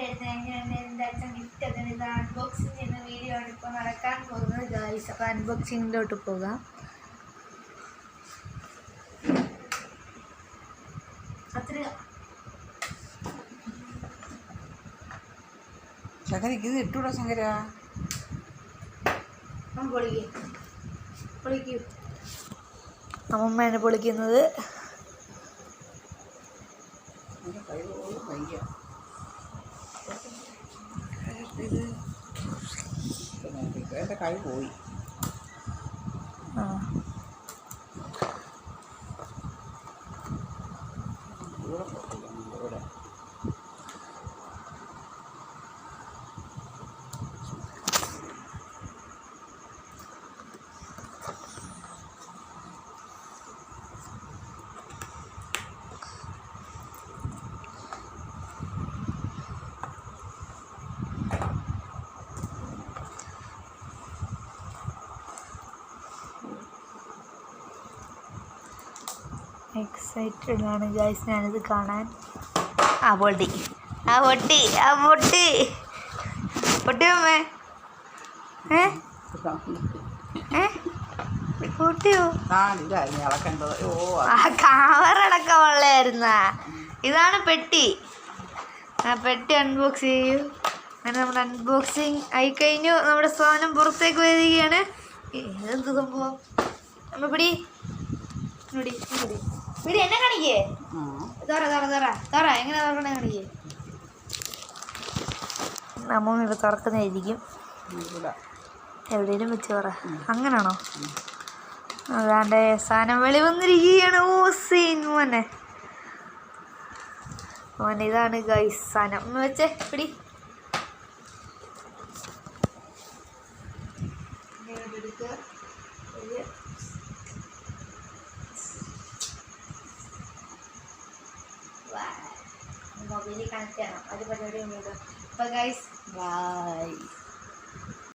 ആയിരുന്നു എൻ്റെ അച്ഛൻ ഗിഫ്റ്റ് ഒക്കെ ഇത് അൺബോക്സിങ് ചെയ്യുന്ന വീഡിയോ ആണ് ഇപ്പോൾ നടക്കാൻ പോകുന്നത് ഗായ്സ്. അപ്പോൾ അൺബോക്സിങ്ങിലോട്ട് പോകാം. ശങ്കരക്ക് ഇത് ഇട്ടൂടാ ശങ്കര. പൊളിക്കൂ. അമ്മമ്മയാണ് പൊളിക്കുന്നത്. എൻ്റെ കൈ പോയി. എക്സൈറ്റഡ് ആണ് ഗൈസ് ഞാനിത് കാണാൻ. പൊട്ടി അമ്മേ. പൊട്ടിയോ? കവറടക്കം ഉള്ളായിരുന്ന. ഇതാണ് പെട്ടി. പെട്ടി അൺബോക്സ് ചെയ്യൂ. അങ്ങനെ നമ്മുടെ അൺബോക്സിങ് ആയിക്കഴിഞ്ഞു. നമ്മുടെ സാധനം പുറത്തേക്ക് വരികയാണ്. എന്ത് സംഭവം? നമ്മ പിടി എന്നെ കാണിക്കേ. തറ എങ്ങനെ തുറക്കണേ കാണിക്കേ. നമ്മ ഇവിടെ തുറക്കുന്നതായിരിക്കും. എവിടെയും വെച്ച് പറ. അങ്ങനാണോ? അതാണ്ട് സാധനം വെളി വന്നിരിക്കുകയാണ്. മോനെ ഇതാണ് ഗൈസ് സാധനം. ഒന്ന് വെച്ചേ പിടി. മൊബൈലിൽ കണക്ട് ചെയ്യണം. അത് പരിപാടി. അപ്പോൾ ഗൈസ് ബൈ.